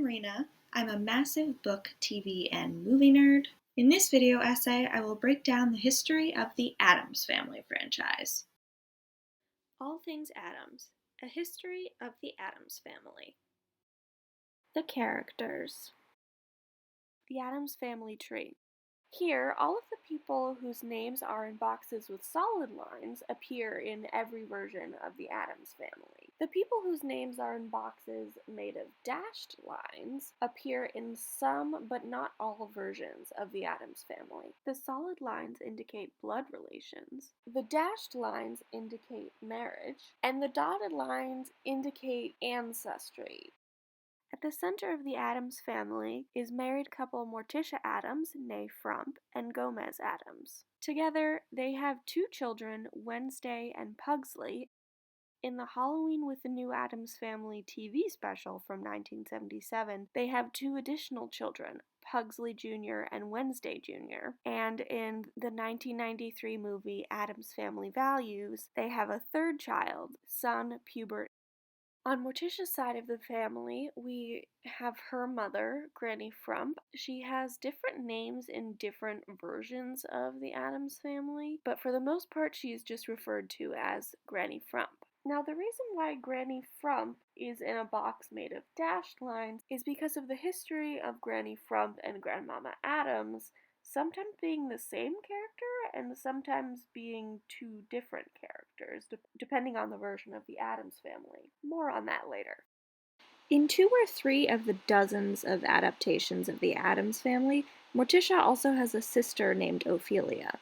Rena. I'm a massive book, TV, and movie nerd. In this video essay, I will break down the history of the Addams Family franchise. All Things Addams, a history of the Addams Family. The characters. The Addams Family tree. Here, all of the people whose names are in boxes with solid lines appear in every version of the Addams Family. The people whose names are in boxes made of dashed lines appear in some but not all versions of the Addams Family. The solid lines indicate blood relations, the dashed lines indicate marriage, and the dotted lines indicate ancestry. At the center of the Addams family is married couple Morticia Addams, née Frump, and Gomez Addams. Together, they have two children, Wednesday and Pugsley. In the Halloween with the New Addams Family TV special from 1977, they have two additional children, Pugsley Jr. and Wednesday Jr. And in the 1993 movie Addams Family Values, they have a third child, son Pubert. On Morticia's side of the family, we have her mother, Granny Frump. She has different names in different versions of the Addams family, but for the most part she is just referred to as Granny Frump. Now, the reason why Granny Frump is in a box made of dashed lines is because of the history of Granny Frump and Grandmama Addams sometimes being the same character and sometimes being two different characters, depending on the version of the Addams family. More on that later. In 2 or 3 of the dozens of adaptations of the Addams family, Morticia also has a sister named Ophelia.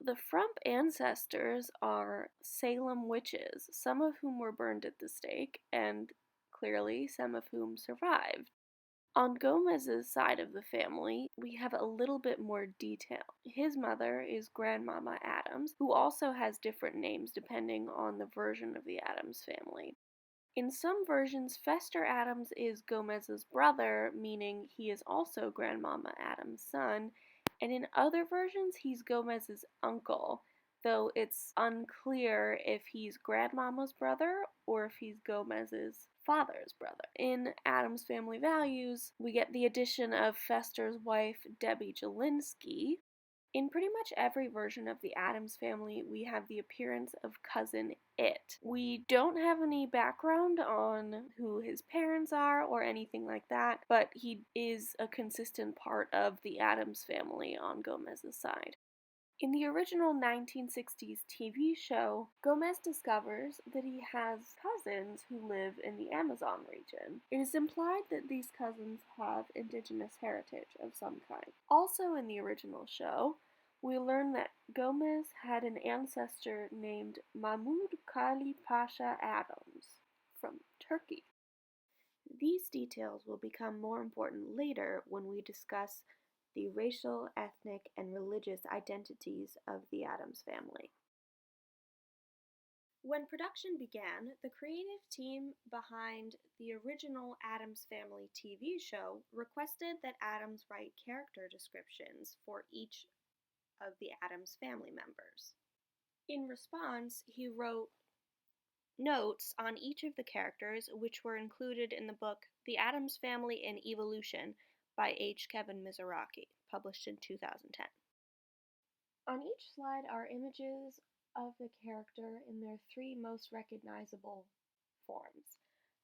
The Frump ancestors are Salem witches, some of whom were burned at the stake, and clearly some of whom survived. On Gomez's side of the family, we have a little bit more detail. His mother is Grandmama Addams, who also has different names depending on the version of the Addams family. In some versions, Fester Addams is Gomez's brother, meaning he is also Grandmama Addams' son, and in other versions, he's Gomez's uncle, though it's unclear if he's Grandmama's brother or if he's Gomez's father's brother. In Addams Family Values, we get the addition of Fester's wife, Debbie Jelinski. In pretty much every version of the Addams family, we have the appearance of Cousin It. We don't have any background on who his parents are or anything like that, but he is a consistent part of the Addams family on Gomez's side. In the original 1960s TV show, Gomez discovers that he has cousins who live in the Amazon region. It is implied that these cousins have indigenous heritage of some kind. Also in the original show, we learn that Gomez had an ancestor named Mahmud Kali Pasha Addams from Turkey. These details will become more important later when we discuss the racial, ethnic, and religious identities of the Addams family. When production began, the creative team behind the original Addams Family TV show requested that Addams write character descriptions for each of the Addams family members. In response, he wrote notes on each of the characters, which were included in the book The Addams Family in Evolution by H. Kevin Mizrachi, published in 2010. On each slide are images of the character in their 3 most recognizable forms: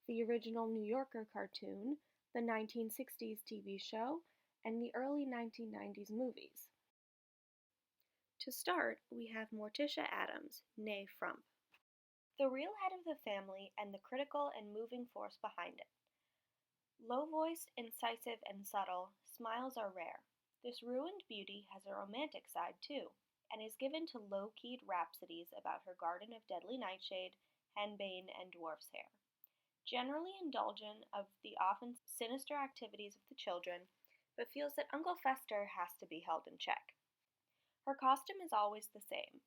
the original New Yorker cartoon, the 1960s TV show, and the early 1990s movies. To start, we have Morticia Addams, née Frump, the real head of the family and the critical and moving force behind it. Low-voiced, incisive, and subtle, smiles are rare. This ruined beauty has a romantic side, too, and is given to low-keyed rhapsodies about her garden of deadly nightshade, henbane, and dwarf's hair. Generally indulgent of the often sinister activities of the children, but feels that Uncle Fester has to be held in check. Her costume is always the same: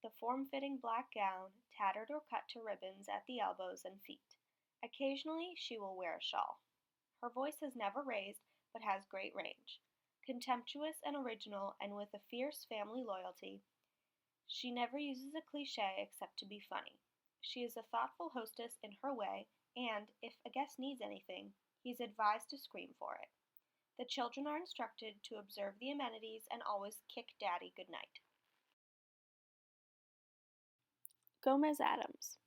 the form-fitting black gown, tattered or cut to ribbons at the elbows and feet. Occasionally, she will wear a shawl. Her voice is never raised, but has great range. Contemptuous and original, and with a fierce family loyalty, she never uses a cliché except to be funny. She is a thoughtful hostess in her way, and, if a guest needs anything, He's advised to scream for it. The children are instructed to observe the amenities and always kick Daddy goodnight. Gomez Addams,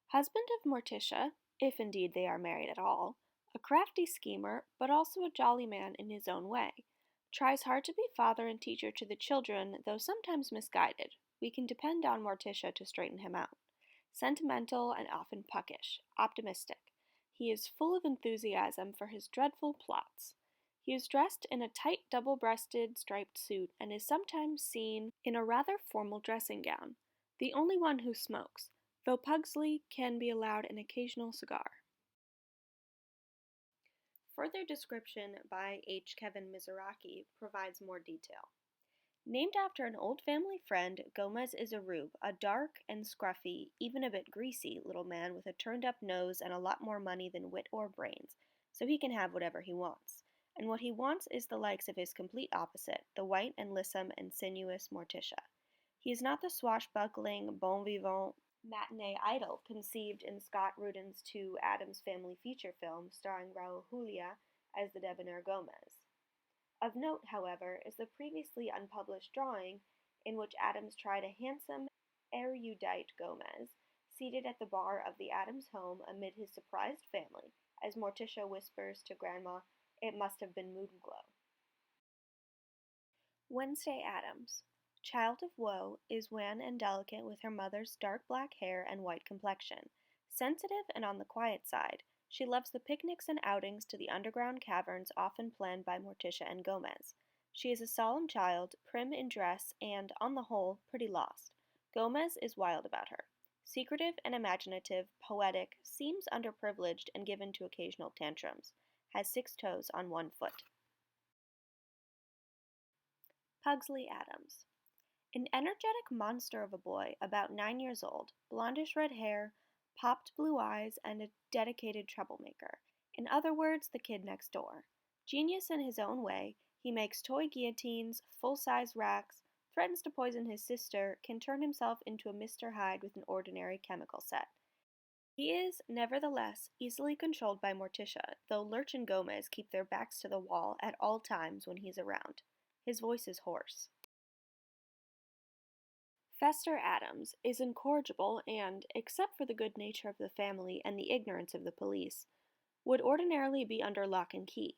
husband of Morticia, if indeed they are married at all, a crafty schemer, but also a jolly man in his own way. Tries hard to be father and teacher to the children, though sometimes misguided. We can depend on Morticia to straighten him out. Sentimental and often puckish, optimistic. He is full of enthusiasm for his dreadful plots. He is dressed in a tight double-breasted striped suit and is sometimes seen in a rather formal dressing gown, the only one who smokes, though Pugsley can be allowed an occasional cigar. Further description by H. Kevin Mizuraki provides more detail. Named after an old family friend, Gomez is a rube, a dark and scruffy, even a bit greasy little man with a turned-up nose and a lot more money than wit or brains, so he can have whatever he wants. And what he wants is the likes of his complete opposite, the white and lissom and sinuous Morticia. He is not the swashbuckling, bon vivant matinee idol conceived in Scott Rudin's two Addams Family feature films starring Raul Julia as the debonair Gomez. Of note, however, is the previously unpublished drawing in which Addams tried a handsome, erudite Gomez seated at the bar of the Addams home amid his surprised family, as Morticia whispers to Grandma, "It must have been Moonglow." Wednesday Addams, child of woe, is wan and delicate with her mother's dark black hair and white complexion. Sensitive and on the quiet side, she loves the picnics and outings to the underground caverns often planned by Morticia and Gomez. She is a solemn child, prim in dress, and, on the whole, pretty lost. Gomez is wild about her. Secretive and imaginative, poetic, seems underprivileged and given to occasional tantrums. Has 6 toes on 1 foot. Pugsley Addams, an energetic monster of a boy, about 9 years old, blondish red hair, popped blue eyes, and a dedicated troublemaker. In other words, the kid next door. Genius in his own way, he makes toy guillotines, full-size racks, threatens to poison his sister, can turn himself into a Mr. Hyde with an ordinary chemical set. He is, nevertheless, easily controlled by Morticia, though Lurch and Gomez keep their backs to the wall at all times when he's around. His voice is hoarse. Fester Addams is incorrigible and, except for the good nature of the family and the ignorance of the police, would ordinarily be under lock and key.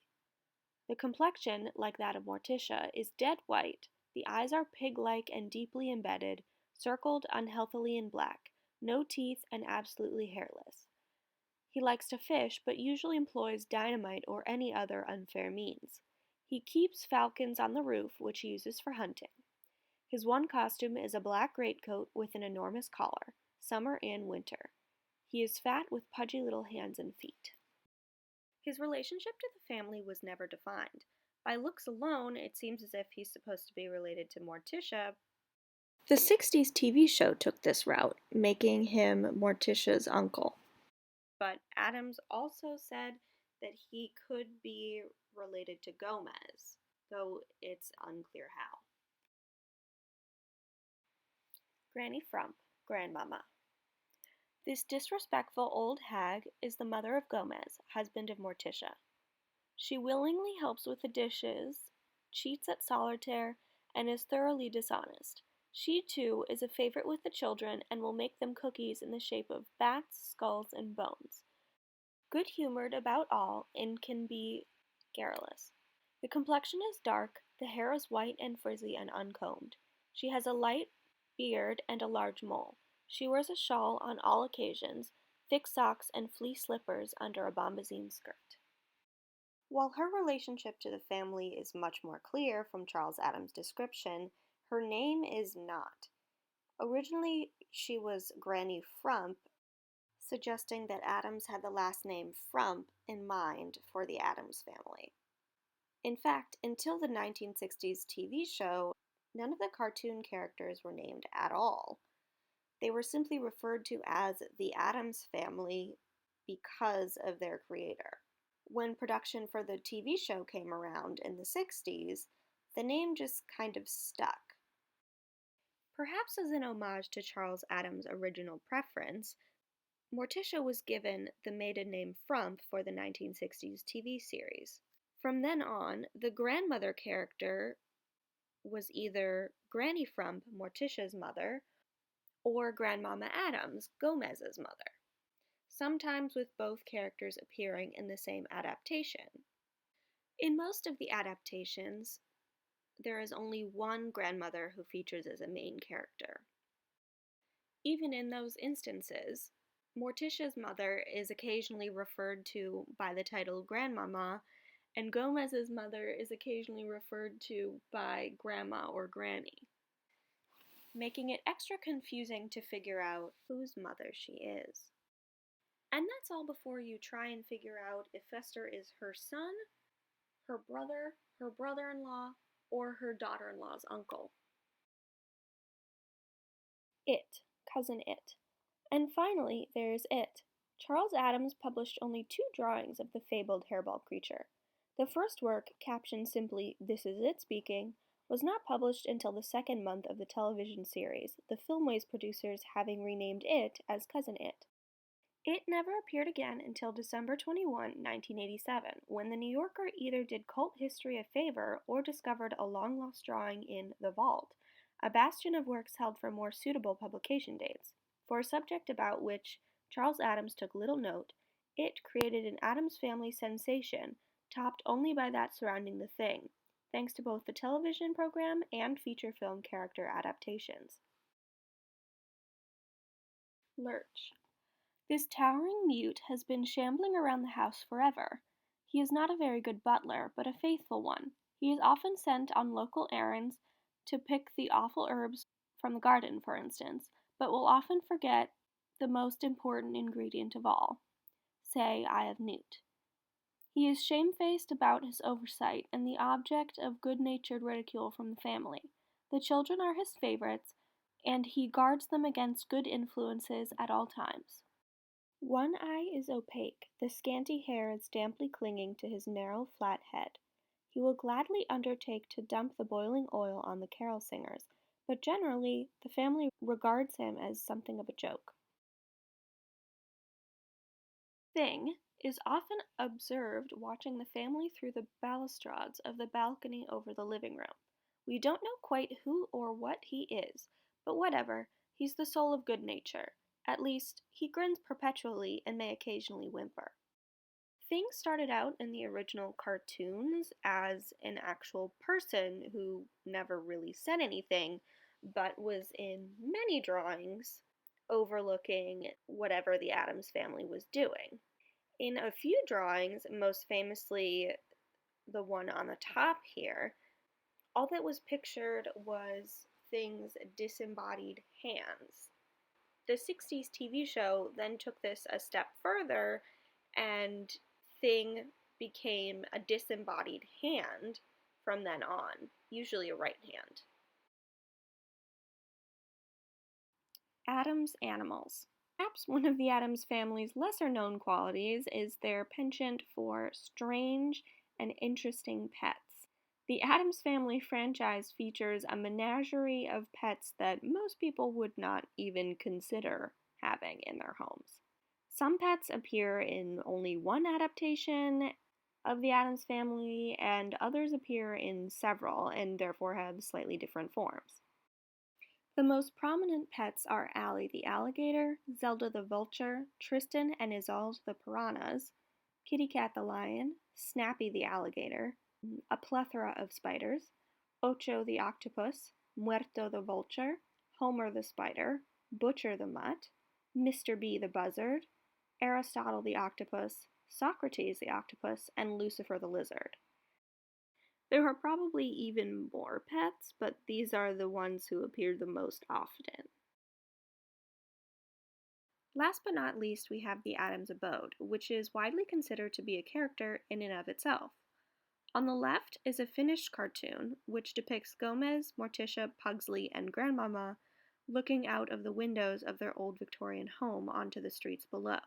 The complexion, like that of Morticia, is dead white, the eyes are pig-like and deeply embedded, circled unhealthily in black, no teeth and absolutely hairless. He likes to fish, but usually employs dynamite or any other unfair means. He keeps falcons on the roof, which he uses for hunting. His one costume is a black greatcoat with an enormous collar, summer and winter. He is fat with pudgy little hands and feet. His relationship to the family was never defined. By looks alone, it seems as if he's supposed to be related to Morticia. The 60s TV show took this route, making him Morticia's uncle. But Addams also said that he could be related to Gomez, though it's unclear how. Granny Frump, Grandmama. This disrespectful old hag is the mother of Gomez, husband of Morticia. She willingly helps with the dishes, cheats at solitaire, and is thoroughly dishonest. She, too, is a favorite with the children and will make them cookies in the shape of bats, skulls, and bones. Good-humored about all and can be garrulous. The complexion is dark, the hair is white and frizzy and uncombed. She has a light beard and a large mole. She wears a shawl on all occasions, thick socks and fleece slippers under a bombazine skirt. While her relationship to the family is much more clear from Charles Addams' description, her name is not. Originally, she was Granny Frump, suggesting that Addams had the last name Frump in mind for the Addams family. In fact, until the 1960s TV show, none of the cartoon characters were named at all. They were simply referred to as the Addams Family because of their creator. When production for the TV show came around in the 60s, the name just kind of stuck. Perhaps as an homage to Charles Addams' original preference, Morticia was given the maiden name Frump for the 1960s TV series. From then on, the grandmother character was either Granny Frump, Morticia's mother, or Grandmama Addams, Gomez's mother, sometimes with both characters appearing in the same adaptation. In most of the adaptations, there is only one grandmother who features as a main character. Even in those instances, Morticia's mother is occasionally referred to by the title Grandmama, and Gomez's mother is occasionally referred to by Grandma or Granny, making it extra confusing to figure out whose mother she is. And that's all before you try and figure out if Fester is her son, her brother, her brother-in-law, or her daughter-in-law's uncle. It, Cousin It. And finally, there's It. Charles Addams published only 2 drawings of the fabled hairball creature. The first work, captioned simply, "This is It Speaking," was not published until the second month of the television series, the Filmways producers having renamed it as Cousin It. It never appeared again until December 21, 1987, when the New Yorker either did cult history a favor or discovered a long-lost drawing in The Vault, a bastion of works held for more suitable publication dates. For a subject about which Charles Addams took little note, it created an Addams Family sensation, topped only by that surrounding The Thing, thanks to both the television program and feature film character adaptations. Lurch. This towering mute has been shambling around the house forever. He is not a very good butler, but a faithful one. He is often sent on local errands to pick the awful herbs from the garden, for instance, but will often forget the most important ingredient of all, say, eye of newt. He is shamefaced about his oversight and the object of good-natured ridicule from the family. The children are his favorites, and he guards them against good influences at all times. One eye is opaque, the scanty hair is damply clinging to his narrow, flat head. He will gladly undertake to dump the boiling oil on the carol singers, but generally the family regards him as something of a joke. Thing is often observed watching the family through the balustrades of the balcony over the living room. We don't know quite who or what he is, but whatever, he's the soul of good nature. At least, he grins perpetually and may occasionally whimper. Thing started out in the original cartoons as an actual person who never really said anything, but was in many drawings overlooking whatever the Addams family was doing. In a few drawings, most famously the one on the top here, all that was pictured was Thing's disembodied hands. The 60s TV show then took this a step further, and Thing became a disembodied hand from then on, usually a right hand. Addams animals. Perhaps one of the Addams family's lesser-known qualities is their penchant for strange and interesting pets. The Addams Family franchise features a menagerie of pets that most people would not even consider having in their homes. Some pets appear in only one adaptation of the Addams Family, and others appear in several and therefore have slightly different forms. The most prominent pets are Allie the alligator, Zelda the vulture, Tristan and Isolde the piranhas, Kitty Cat the lion, Snappy the alligator, a plethora of spiders, Ocho the octopus, Muerto the vulture, Homer the spider, Butcher the mutt, Mr. B the buzzard, Aristotle the octopus, Socrates the octopus, and Lucifer the lizard. There are probably even more pets, but these are the ones who appear the most often. Last but not least, we have the Addams abode, which is widely considered to be a character in and of itself. On the left is a finished cartoon, which depicts Gomez, Morticia, Pugsley, and Grandmama looking out of the windows of their old Victorian home onto the streets below.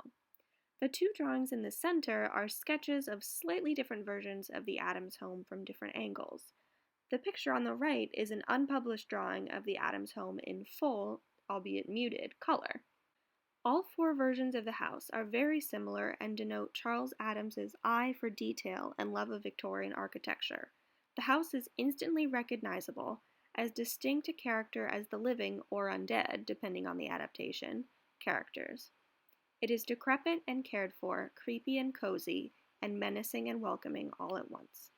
The 2 drawings in the center are sketches of slightly different versions of the Addams home from different angles. The picture on the right is an unpublished drawing of the Addams home in full, albeit muted, color. All four versions of the house are very similar and denote Charles Addams's eye for detail and love of Victorian architecture. The house is instantly recognizable, as distinct a character as the living or undead, depending on the adaptation, characters. It is decrepit and cared for, creepy and cozy, and menacing and welcoming all at once,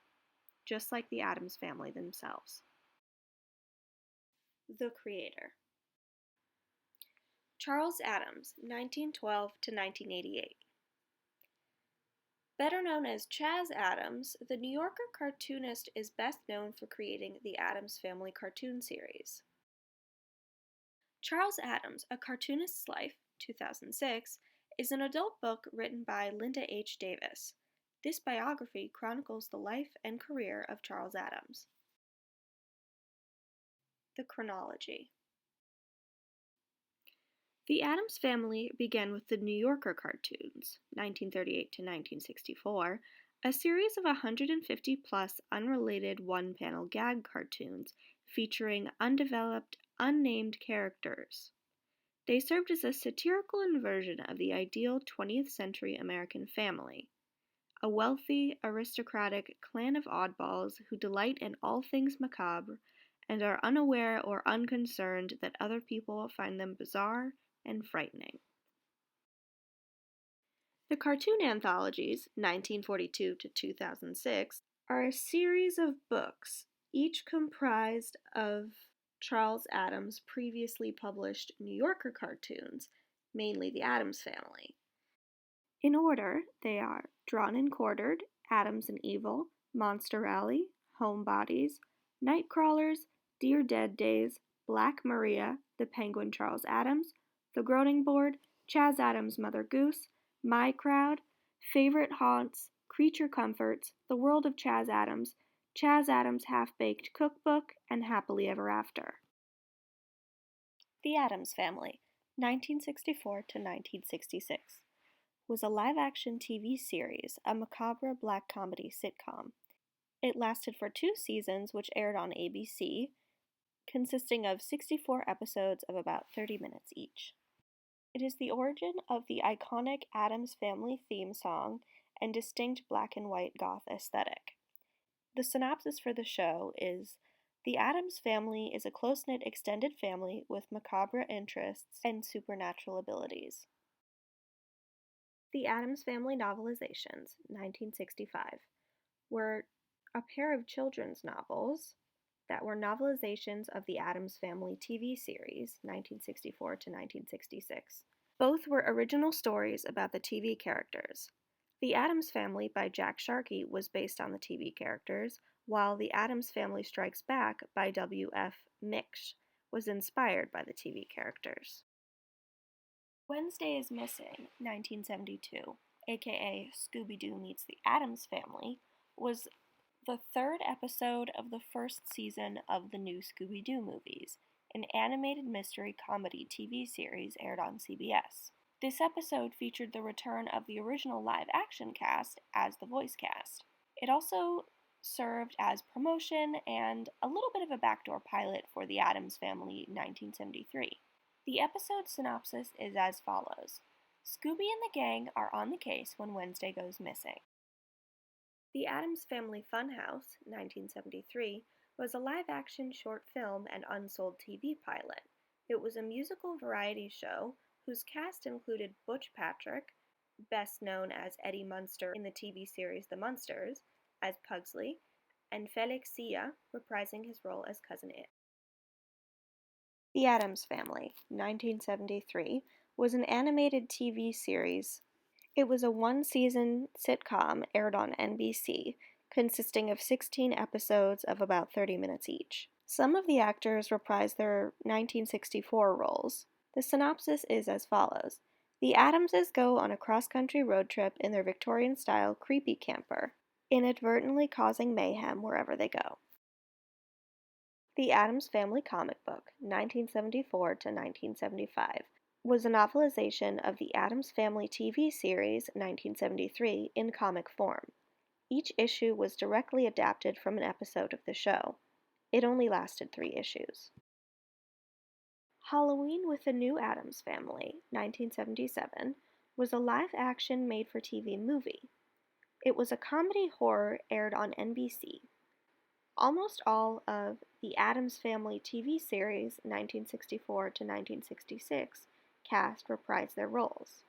just like the Addams family themselves. The creator. Charles Addams, 1912 to 1988. Better known as Chaz Addams, the New Yorker cartoonist is best known for creating the Addams Family cartoon series. Charles Addams, A Cartoonist's Life, 2006, is an adult book written by Linda H. Davis. This biography chronicles the life and career of Charles Addams. The Chronology. The Addams Family began with the New Yorker cartoons, 1938 to 1964, a series of 150-plus unrelated one-panel gag cartoons featuring undeveloped, unnamed characters. They served as a satirical inversion of the ideal 20th-century American family, a wealthy, aristocratic clan of oddballs who delight in all things macabre and are unaware or unconcerned that other people find them bizarre and frightening. The cartoon anthologies, 1942 to 2006, are a series of books, each comprised of Charles Addams' previously published New Yorker cartoons, mainly the Addams Family. In order, they are Drawn and Quartered, Addams and Evil, Monster Alley, Homebodies, Nightcrawlers, Dear Dead Days, Black Maria, The Penguin Charles Addams, The Groaning Board, Chaz Addams' Mother Goose, My Crowd, Favorite Haunts, Creature Comforts, The World of Chaz Addams Half-Baked Cookbook, and Happily Ever After. The Addams Family, 1964 to 1966, was a live-action TV series, a macabre black comedy sitcom. It lasted for 2 seasons, which aired on ABC, consisting of 64 episodes of about 30 minutes each. It is the origin of the iconic Addams Family theme song and distinct black and white goth aesthetic. The synopsis for the show is: the Addams Family is a close-knit extended family with macabre interests and supernatural abilities. The Addams Family novelizations, 1965, were a pair of children's novels that were novelizations of the Addams Family TV series, 1964 to 1966. Both were original stories about the TV characters. The Addams Family by Jack Sharkey was based on the TV characters, while The Addams Family Strikes Back by W.F. Miksch was inspired by the TV characters. Wednesday is Missing, 1972, aka Scooby-Doo Meets the Addams Family, was the 3rd episode of the 1st season of the new Scooby-Doo movies, an animated mystery comedy TV series aired on CBS. This episode featured the return of the original live-action cast as the voice cast. It also served as promotion and a little bit of a backdoor pilot for The Addams Family 1973. The episode synopsis is as follows. Scooby and the gang are on the case when Wednesday goes missing. The Addams Family Funhouse, 1973, was a live-action short film and unsold TV pilot. It was a musical variety show whose cast included Butch Patrick, best known as Eddie Munster in the TV series The Munsters, as Pugsley, and Felix Sia, reprising his role as Cousin It. The Addams Family, 1973, was an animated TV series. It was a 1-season sitcom aired on NBC, consisting of 16 episodes of about 30 minutes each. Some of the actors reprised their 1964 roles. The synopsis is as follows. The Addamses go on a cross-country road trip in their Victorian-style creepy camper, inadvertently causing mayhem wherever they go. The Addams Family comic book, 1974 to 1975, was a novelization of the Addams Family TV series, 1973, in comic form. Each issue was directly adapted from an episode of the show. It only lasted 3 issues. Halloween with the New Addams Family, 1977, was a live-action made-for-TV movie. It was a comedy horror aired on NBC. Almost all of the Addams Family TV series, 1964 to 1966, cast reprised their roles.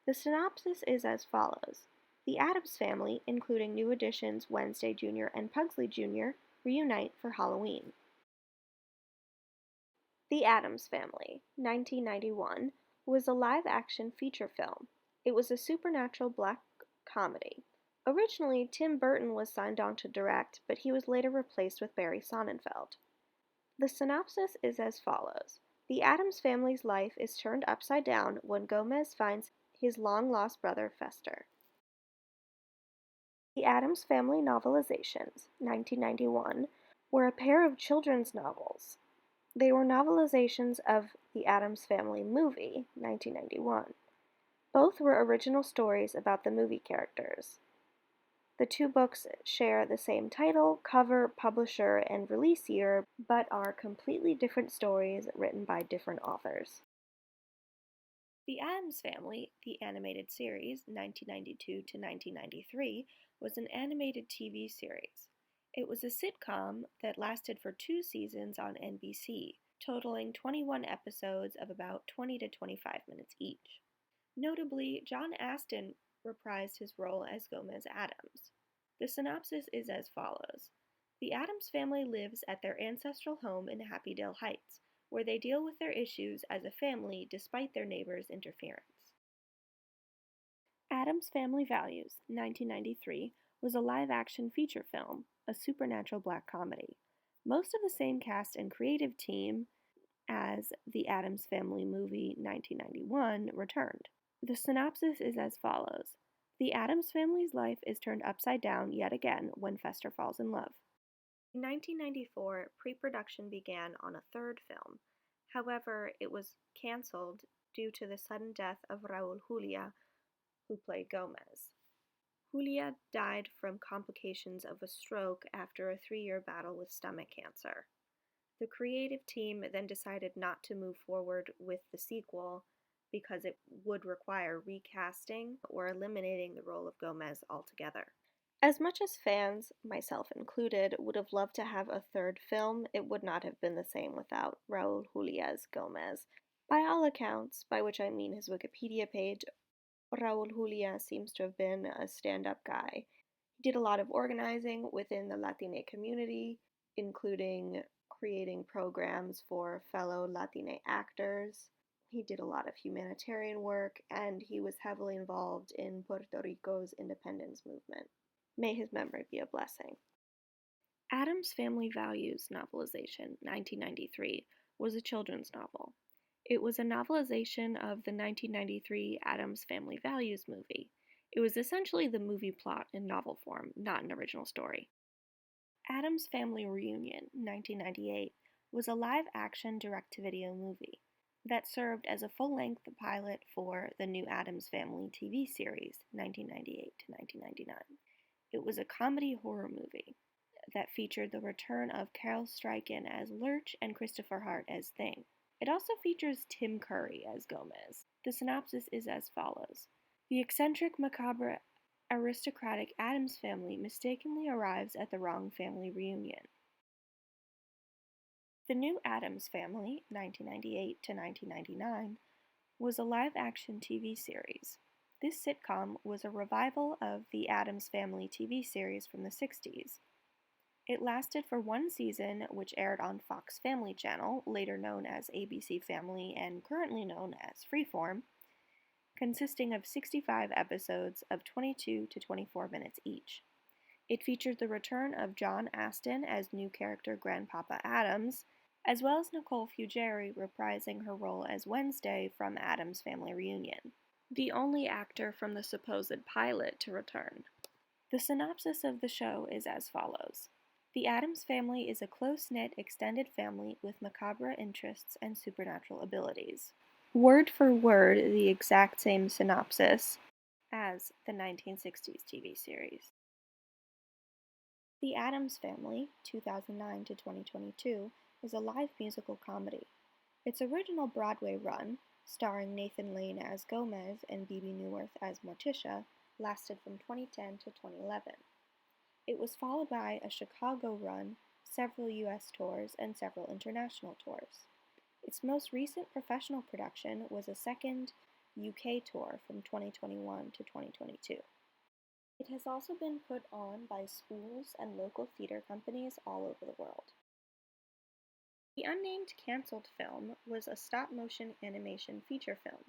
The synopsis is as follows. The Addams Family, including new additions Wednesday Jr. and Pugsley Jr., reunite for Halloween. The Addams Family, 1991, was a live-action feature film. It was a supernatural black comedy. Originally, Tim Burton was signed on to direct, but he was later replaced with Barry Sonnenfeld. The synopsis is as follows. The Addams family's life is turned upside down when Gomez finds his long-lost brother Fester. The Addams Family novelizations, 1991, were a pair of children's novels. They were novelizations of The Addams Family movie, 1991. Both were original stories about the movie characters. The two books share the same title, cover, publisher, and release year, but are completely different stories written by different authors. The Addams Family, the animated series, 1992 to 1993, was an animated TV series. It was a sitcom that lasted for 2 seasons on NBC, totaling 21 episodes of about 20 to 25 minutes each. Notably, John Astin reprised his role as Gomez Addams. The synopsis is as follows. The Addams family lives at their ancestral home in Happydale Heights, where they deal with their issues as a family despite their neighbors' interference. Addams Family Values, 1993, was a live-action feature film, a supernatural black comedy. Most of the same cast and creative team as the Addams Family movie 1991 returned. The synopsis is as follows. The Addams family's life is turned upside down yet again when Fester falls in love. In 1994, pre-production began on a third film. However, it was canceled due to the sudden death of Raul Julia, who played Gomez. Julia died from complications of a stroke after a 3-year battle with stomach cancer. The creative team then decided not to move forward with the sequel because it would require recasting or eliminating the role of Gomez altogether. As much as fans, myself included, would have loved to have a third film, it would not have been the same without Raul Julia's Gomez. By all accounts, by which I mean his Wikipedia page, Raul Julia seems to have been a stand-up guy. He did a lot of organizing within the Latine community, including creating programs for fellow Latine actors. He did a lot of humanitarian work, and he was heavily involved in Puerto Rico's independence movement. May his memory be a blessing. Addams Family Values novelization, 1993, was a children's novel. It was a novelization of the 1993 Addams Family Values movie. It was essentially the movie plot in novel form, not an original story. Addams Family Reunion, 1998, was a live-action direct-to-video movie that served as a full-length pilot for the New Addams Family TV series, 1998 to 1999. It was a comedy horror movie that featured the return of Carol Struycken as Lurch and Christopher Hart as Thing. It also features Tim Curry as Gomez. The synopsis is as follows. The eccentric, macabre, aristocratic Addams family mistakenly arrives at the wrong family reunion. The New Addams Family, 1998 to 1999, was a live-action TV series. This sitcom was a revival of the Addams Family TV series from the 60s. It lasted for 1 season, which aired on Fox Family Channel, later known as ABC Family and currently known as Freeform, consisting of 65 episodes of 22 to 24 minutes each. It featured the return of John Astin as new character Grandpapa Addams, as well as Nicole Fugere reprising her role as Wednesday from Addams Family Reunion, the only actor from the supposed pilot to return. The synopsis of the show is as follows. The Addams family is a close-knit extended family with macabre interests and supernatural abilities. Word for word, the exact same synopsis as the 1960s TV series. The Addams Family, 2009 to 2022, is a live musical comedy. Its original Broadway run, starring Nathan Lane as Gomez and Bebe Neuwirth as Morticia, lasted from 2010 to 2011. It was followed by a Chicago run, several U.S. tours, and several international tours. Its most recent professional production was a second UK tour from 2021 to 2022. It has also been put on by schools and local theater companies all over the world. The unnamed canceled film was a stop-motion animation feature film.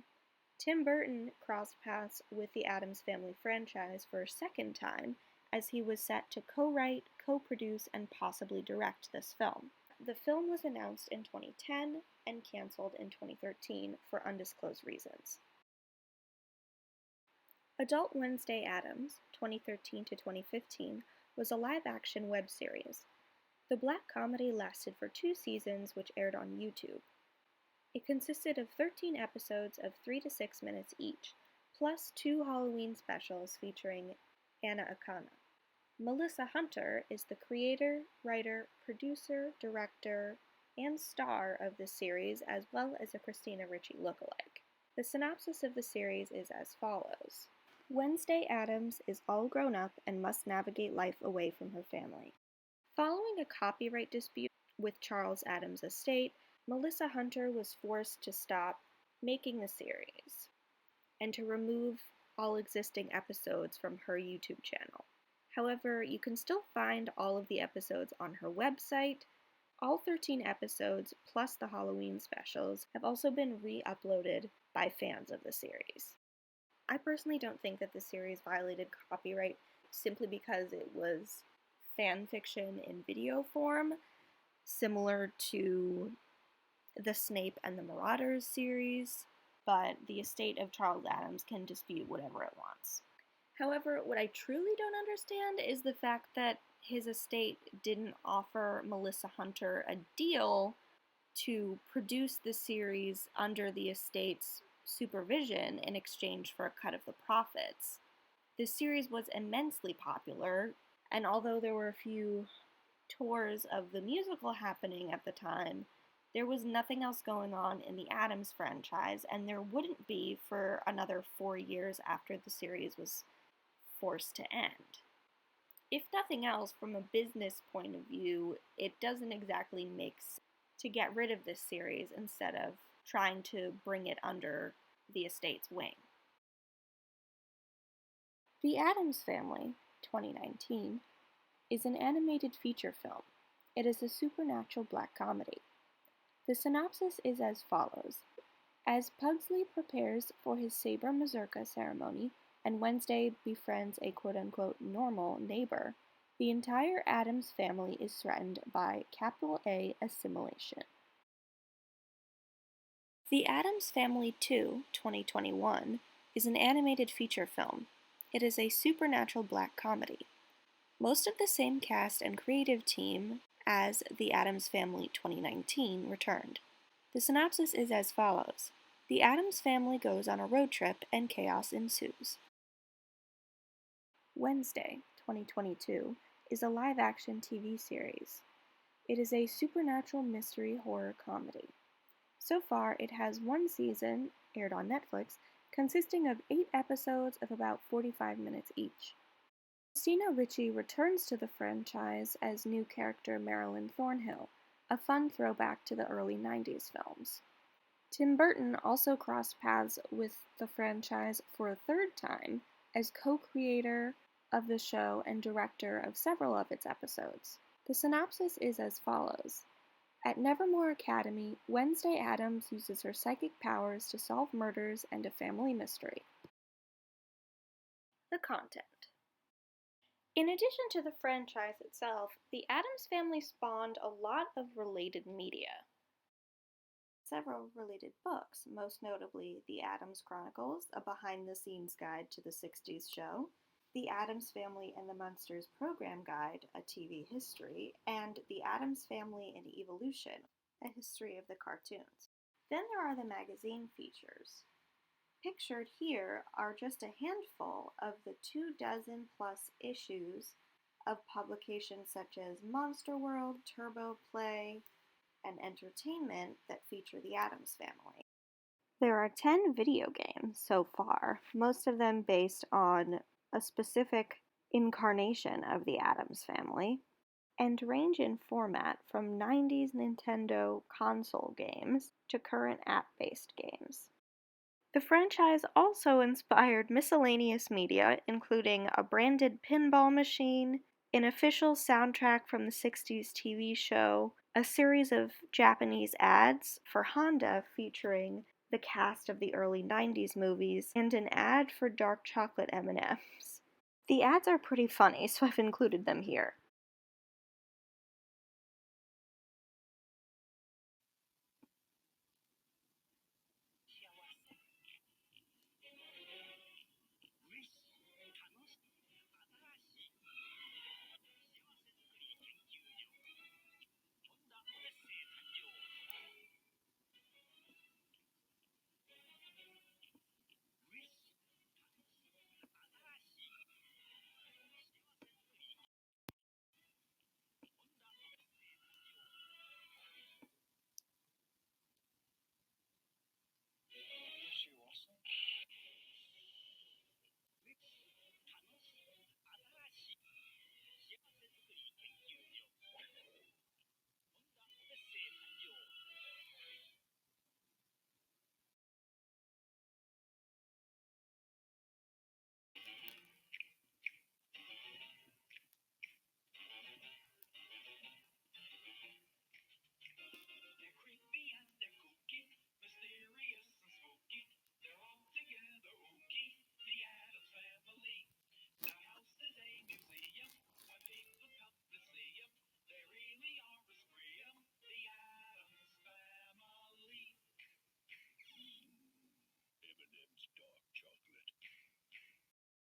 Tim Burton crossed paths with the Addams Family franchise for a second time, as he was set to co-write, co-produce, and possibly direct this film. The film was announced in 2010 and canceled in 2013 for undisclosed reasons. Adult Wednesday Addams, 2013 to 2015, was a live-action web series. The black comedy lasted for 2 seasons, which aired on YouTube. It consisted of 13 episodes of 3 to 6 minutes each, plus 2 Halloween specials featuring Anna Akana. Melissa Hunter is the creator, writer, producer, director, and star of the series, as well as a Christina Ricci lookalike. The synopsis of the series is as follows. Wednesday Addams is all grown up and must navigate life away from her family. Following a copyright dispute with Charles Addams' estate, Melissa Hunter was forced to stop making the series and to remove all existing episodes from her YouTube channel. However, you can still find all of the episodes on her website. All 13 episodes, plus the Halloween specials, have also been re-uploaded by fans of the series. I personally don't think that the series violated copyright simply because it was fan fiction in video form, similar to the Snape and the Marauders series, but the estate of Charles Addams can dispute whatever it wants. However, what I truly don't understand is the fact that his estate didn't offer Melissa Hunter a deal to produce the series under the estate's supervision in exchange for a cut of the profits. The series was immensely popular, and although there were a few tours of the musical happening at the time, there was nothing else going on in the Addams franchise, and there wouldn't be for another 4 years after the series was forced to end. If nothing else, from a business point of view, it doesn't exactly make sense to get rid of this series instead of trying to bring it under the estate's wing. The Addams Family, 2019, is an animated feature film. It is a supernatural black comedy. The synopsis is as follows. As Pugsley prepares for his Saber Mazurka ceremony and Wednesday befriends a quote-unquote normal neighbor, the entire Addams family is threatened by capital A assimilation. The Addams Family 2, 2021, is an animated feature film. It is a supernatural black comedy. Most of the same cast and creative team as The Addams Family 2019 returned. The synopsis is as follows. The Addams family goes on a road trip and chaos ensues. Wednesday, 2022, is a live-action TV series. It is a supernatural mystery horror comedy. So far, it has 1 season, aired on Netflix, consisting of 8 episodes of about 45 minutes each. Christina Ricci returns to the franchise as new character Marilyn Thornhill, a fun throwback to the early 90s films. Tim Burton also crossed paths with the franchise for a 3rd time as co-creator of the show and director of several of its episodes. The synopsis is as follows. At Nevermore Academy, Wednesday Addams uses her psychic powers to solve murders and a family mystery. The content. In addition to the franchise itself, the Addams Family spawned a lot of related media. Several related books, most notably The Addams Chronicles, a behind-the-scenes guide to the 60s show, The Addams Family and the Munsters Program Guide, a TV history, and The Addams Family and Evolution, a history of the cartoons. Then there are the magazine features. Pictured here are just a handful of the 24+ issues of publications such as Monster World, Turbo Play, and entertainment that feature the Addams Family. There are 10 video games so far, most of them based on a specific incarnation of the Addams Family, and range in format from 90s Nintendo console games to current app-based games. The franchise also inspired miscellaneous media, including a branded pinball machine, an official soundtrack from the 60s TV show, a series of Japanese ads for Honda featuring the cast of the early 90s movies, and an ad for dark chocolate M&Ms. The ads are pretty funny, so I've included them here.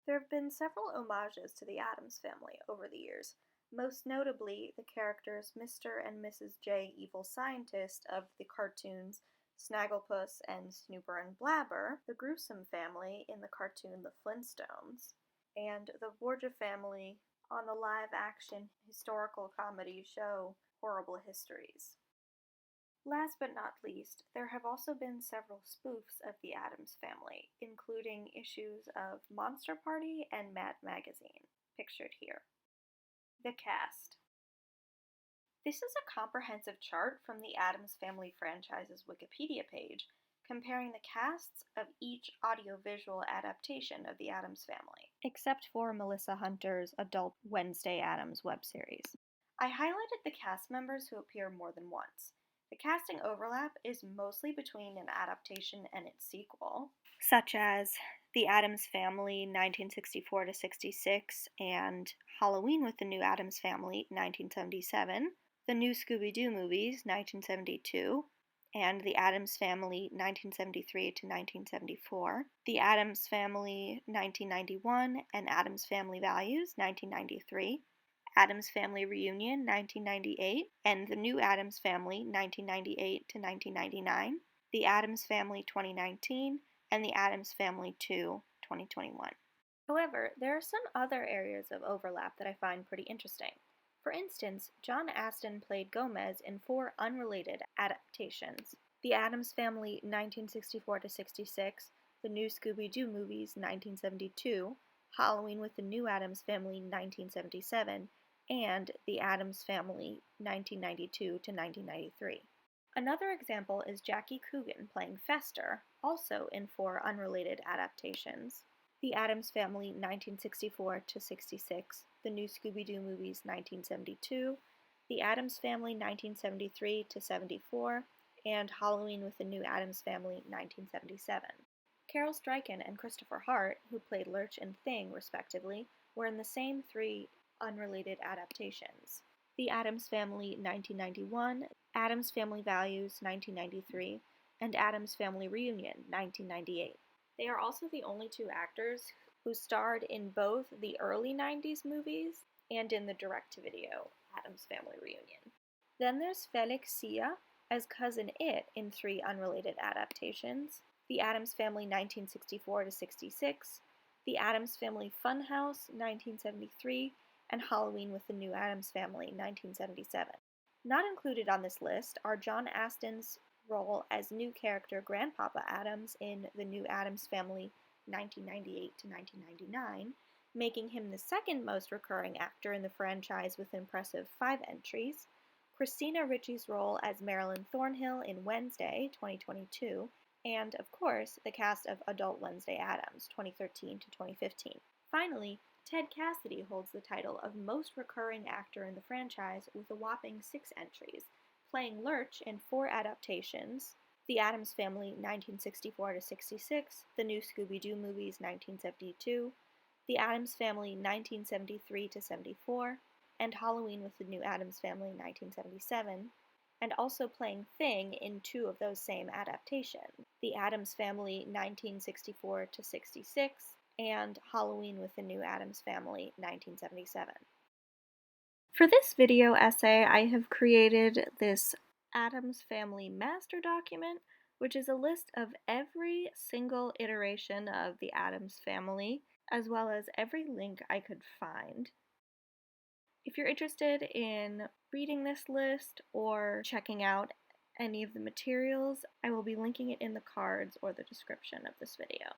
There have been several homages to the Addams Family over the years, most notably the characters Mr. and Mrs. J. Evil Scientist of the cartoons Snagglepuss and Snooper and Blabber, the Gruesome Family in the cartoon The Flintstones, and the Borgia family on the live-action historical comedy show Horrible Histories. Last but not least, there have also been several spoofs of the Addams Family, including issues of Monster Party and Mad Magazine, pictured here. The cast. This is a comprehensive chart from the Addams Family franchise's Wikipedia page, comparing the casts of each audiovisual adaptation of the Addams Family, except for Melissa Hunter's adult Wednesday Addams web series. I highlighted the cast members who appear more than once. The casting overlap is mostly between an adaptation and its sequel, such as The Addams Family 1964-66 and Halloween with the New Addams Family 1977, The New Scooby-Doo Movies 1972, and The Addams Family 1973-1974, The Addams Family 1991 and Addams Family Values 1993, Addams Family Reunion 1998, and The New Addams Family 1998 to 1999, The Addams Family 2019, and The Addams Family 2 2021. However, there are some other areas of overlap that I find pretty interesting. For instance, John Astin played Gomez in 4 unrelated adaptations: The Addams Family 1964-66, The New Scooby-Doo Movies 1972, Halloween with the New Addams Family 1977, and The Addams Family 1992 to 1993. Another example is Jackie Coogan playing Fester, also in 4 unrelated adaptations: The Addams Family 1964-66, The New Scooby-Doo Movies 1972, The Addams Family 1973-74, and Halloween with the New Addams Family 1977. Carol Struycken and Christopher Hart, who played Lurch and Thing respectively, were in the same 3 unrelated adaptations: The Addams Family 1991, Addams Family Values 1993, and Addams Family Reunion 1998. They are also the only 2 actors who starred in both the early 90s movies and in the direct-to-video Addams Family Reunion. Then there's Felix Sia as Cousin It in 3 unrelated adaptations: The Addams Family 1964-66, The Addams Family Funhouse 1973, and Halloween with the New Addams Family 1977. Not included on this list are John Astin's role as new character Grandpapa Addams in The New Addams Family 1998 to 1999, making him the second most recurring actor in the franchise with an impressive 5 entries, Christina Ricci's role as Marilyn Thornhill in Wednesday 2022, and, of course, the cast of Adult Wednesday Addams 2013 to 2015. Finally, Ted Cassidy holds the title of most recurring actor in the franchise with a whopping 6 entries, playing Lurch in 4 adaptations: The Addams Family 1964 to 66, The New Scooby-Doo Movies 1972, The Addams Family 1973 to 74, and Halloween with the New Addams Family 1977, and also playing Thing in 2 of those same adaptations: The Addams Family 1964 to 66, and Halloween with the New Addams Family 1977. For this video essay, I have created this Addams Family master document, which is a list of every single iteration of the Addams Family, as well as every link I could find. If you're interested in reading this list or checking out any of the materials, I will be linking it in the cards or the description of this video.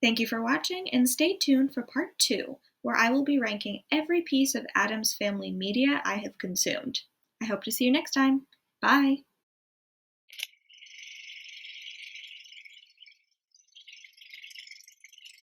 Thank you for watching, and stay tuned for part 2, where I will be ranking every piece of Addams Family media I have consumed. I hope to see you next time. Bye!